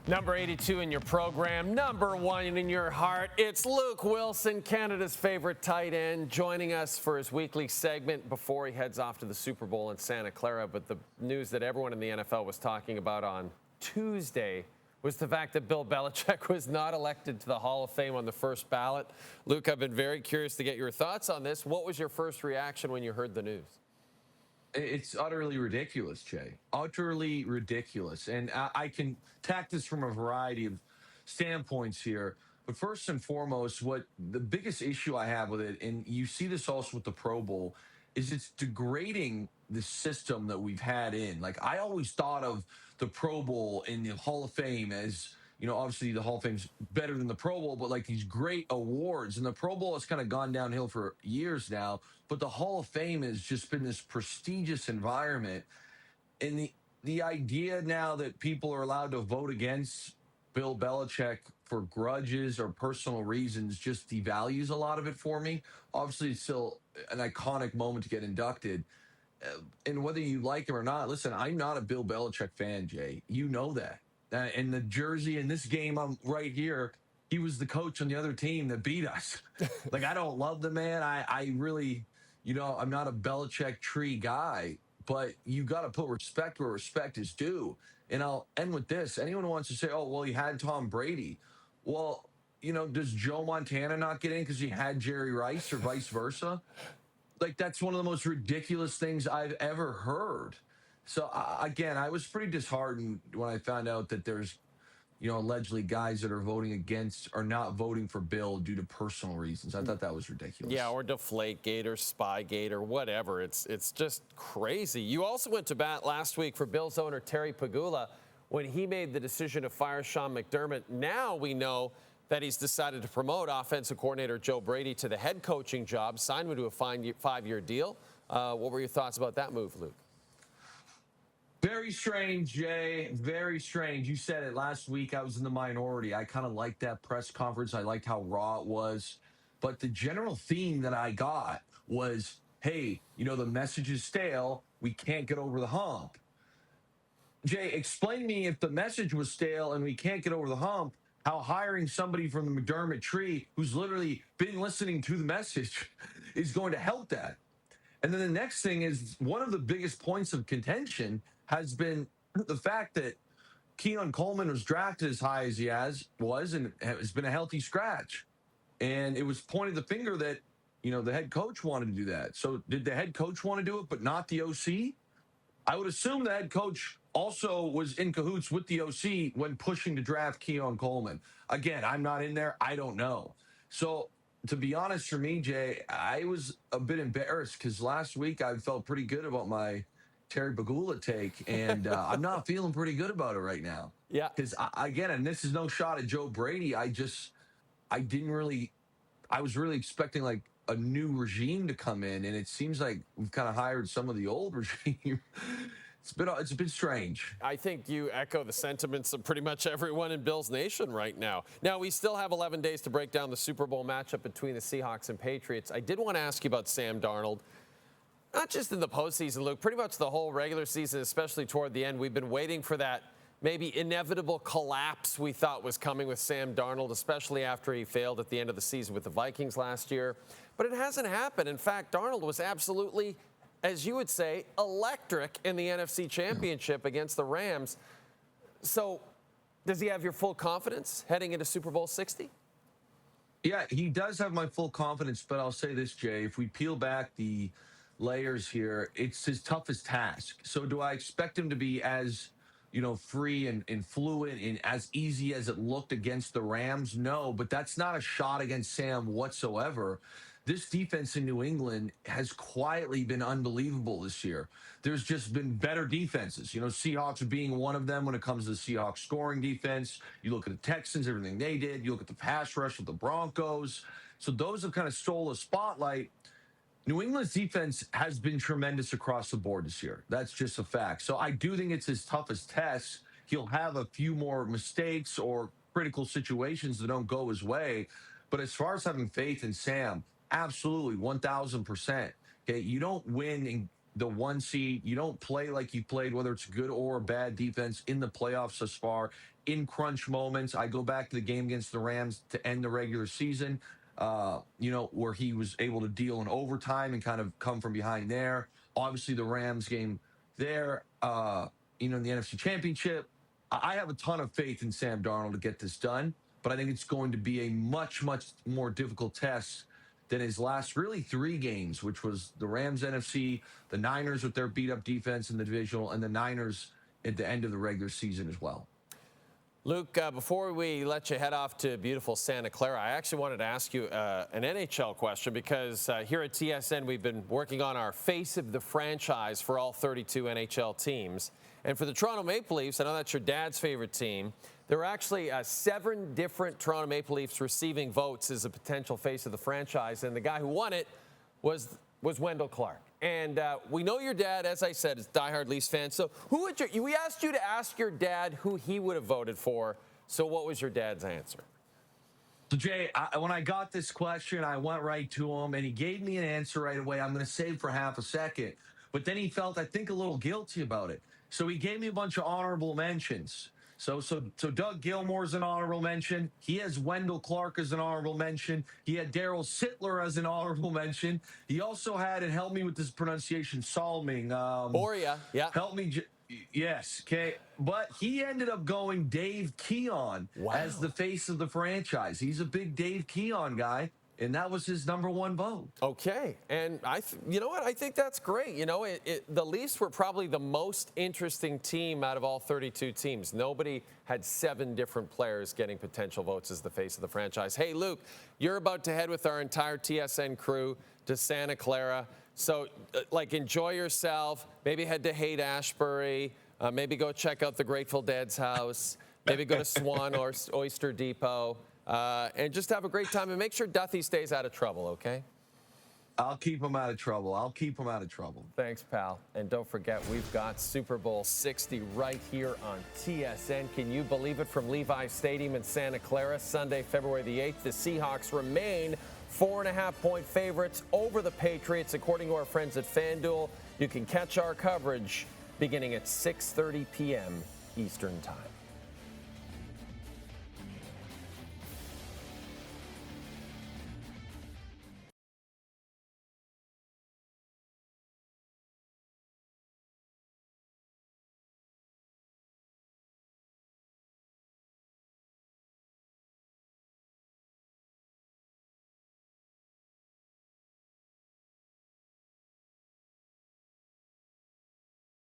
Number 82 in your program, number 1 in your heart. It's Luke Willson, Canada's favorite tight end, joining us for his weekly segment before he heads off to the Super Bowl in Santa Clara. But the news that everyone in the NFL was talking about on Tuesday was the fact that Bill Belichick was not elected to the Hall of Fame on the first ballot. Luke, I've been very curious to get your thoughts on this. What was your first reaction when you heard the news? It's utterly ridiculous, Jay. Utterly ridiculous. And I can tack this from a variety of standpoints here. But first and foremost, what the biggest issue I have with it, and you see this also with the Pro Bowl, is it's degrading the system that we've had in. Like, I always thought of the Pro Bowl and the Hall of Fame as, obviously the Hall of Fame's better than the Pro Bowl, but like these great awards. And the Pro Bowl has kind of gone downhill for years now. But the Hall of Fame has just been this prestigious environment. And the idea now that people are allowed to vote against Bill Belichick for grudges or personal reasons just devalues a lot of it for me. Obviously, it's still an iconic moment to get inducted. And whether you like him or not, listen, I'm not a Bill Belichick fan, Jay. You know that. And the jersey in this game, I'm right here. He was the coach on the other team that beat us. Like, I don't love the man. I really, I'm not a Belichick tree guy, but you got to put respect where respect is due. And I'll end with this. Anyone who wants to say, oh, well, he had Tom Brady. Well, does Joe Montana not get in because he had Jerry Rice or vice versa? Like, that's one of the most ridiculous things I've ever heard. So, again, I was pretty disheartened when I found out that there's, allegedly guys that are voting against or not voting for Bill due to personal reasons. I thought that was ridiculous. Yeah, or Deflategate or Spygate or whatever. It's just crazy. You also went to bat last week for Bills owner Terry Pegula when he made the decision to fire Sean McDermott. Now we know that he's decided to promote offensive coordinator Joe Brady to the head coaching job, signed him to a 5-year deal. What were your thoughts about that move, Luke? Very strange, Jay. Very strange. You said it last week. I was in the minority. I kind of liked that press conference. I liked how raw it was. But the general theme that I got was, hey, the message is stale. We can't get over the hump. Jay, explain to me, if the message was stale and we can't get over the hump, how hiring somebody from the McDermott tree who's literally been listening to the message is going to help that. And then the next thing is, one of the biggest points of contention has been the fact that Keon Coleman was drafted as high as he was and has been a healthy scratch. And it was pointed the finger that, the head coach wanted to do that. So did the head coach want to do it, but not the OC? I would assume the head coach also was in cahoots with the OC when pushing to draft Keon Coleman. Again, I'm not in there. I don't know. So to be honest, for me, Jay, I was a bit embarrassed because last week I felt pretty good about my Terry Pegula take, and I'm not feeling pretty good about it right now. Yeah. Because, again, and this is no shot at Joe Brady, I was really expecting like a new regime to come in, and it seems like we've kind of hired some of the old regime. It's a bit strange. I think you echo the sentiments of pretty much everyone in Bills Nation right now. Now, we still have 11 days to break down the Super Bowl matchup between the Seahawks and Patriots. I did want to ask you about Sam Darnold. Not just in the postseason, Luke, pretty much the whole regular season, especially toward the end. We've been waiting for that maybe inevitable collapse we thought was coming with Sam Darnold, especially after he failed at the end of the season with the Vikings last year. But it hasn't happened. In fact, Darnold was absolutely, as you would say, electric in the NFC Championship against the Rams. So does he have your full confidence heading into Super Bowl 60? Yeah, he does have my full confidence, but I'll say this, Jay. If we peel back the layers here, it's his toughest task. So do I expect him to be as, free and fluent and as easy as it looked against the Rams? No, but that's not a shot against Sam whatsoever. This defense in New England has quietly been unbelievable this year. There's just been better defenses. Seahawks being one of them when it comes to the Seahawks scoring defense. You look at the Texans, everything they did. You look at the pass rush with the Broncos. So those have kind of stole the spotlight. New England's defense has been tremendous across the board this year. That's just a fact. So I do think it's his toughest test. He'll have a few more mistakes or critical situations that don't go his way. But as far as having faith in Sam, absolutely, 1,000%. Okay, you don't win the 1 seed. You don't play like you played, whether it's good or bad defense in the playoffs thus far. In crunch moments, I go back to the game against the Rams to end the regular season, where he was able to deal in overtime and kind of come from behind there. Obviously, the Rams game there, in the NFC Championship. I have a ton of faith in Sam Darnold to get this done, but I think it's going to be a much, much more difficult test than his last really 3 games, which was the Rams NFC, the Niners with their beat-up defense in the divisional, and the Niners at the end of the regular season as well. Luke, before we let you head off to beautiful Santa Clara, I actually wanted to ask you an NHL question because here at TSN, we've been working on our face of the franchise for all 32 NHL teams. And for the Toronto Maple Leafs, I know that's your dad's favorite team. There were actually 7 different Toronto Maple Leafs receiving votes as a potential face of the franchise, and the guy who won it was Wendell Clark. And we know your dad, as I said, is a diehard Leafs fan. So we asked you to ask your dad who he would have voted for. So what was your dad's answer? So, Jay, when I got this question, I went right to him, and he gave me an answer right away. I'm going to save for half a second. But then he felt, I think, a little guilty about it. So he gave me a bunch of honorable mentions. So Doug Gilmour's an honorable mention. He has Wendell Clark as an honorable mention. He had Daryl Sittler as an honorable mention. He also had, and help me with this pronunciation, Salming. Boria, yeah. Help me. Yes, okay. But he ended up going Dave Keon as the face of the franchise. He's a big Dave Keon guy. And that was his number 1 vote. Okay. And you know what? I think that's great. The Leafs were probably the most interesting team out of all 32 teams. Nobody had 7 different players getting potential votes as the face of the franchise. Hey, Luke, you're about to head with our entire TSN crew to Santa Clara. So, enjoy yourself. Maybe head to Haight-Ashbury. Maybe go check out the Grateful Dead's house. Maybe go to Swan or Oyster Depot. And just have a great time and make sure Duthie stays out of trouble, okay? I'll keep him out of trouble. Thanks, pal. And don't forget, we've got Super Bowl 60 right here on TSN. Can you believe it? From Levi's Stadium in Santa Clara, Sunday, February the 8th, the Seahawks remain 4.5-point favorites over the Patriots, according to our friends at FanDuel. You can catch our coverage beginning at 6:30 p.m. Eastern Time.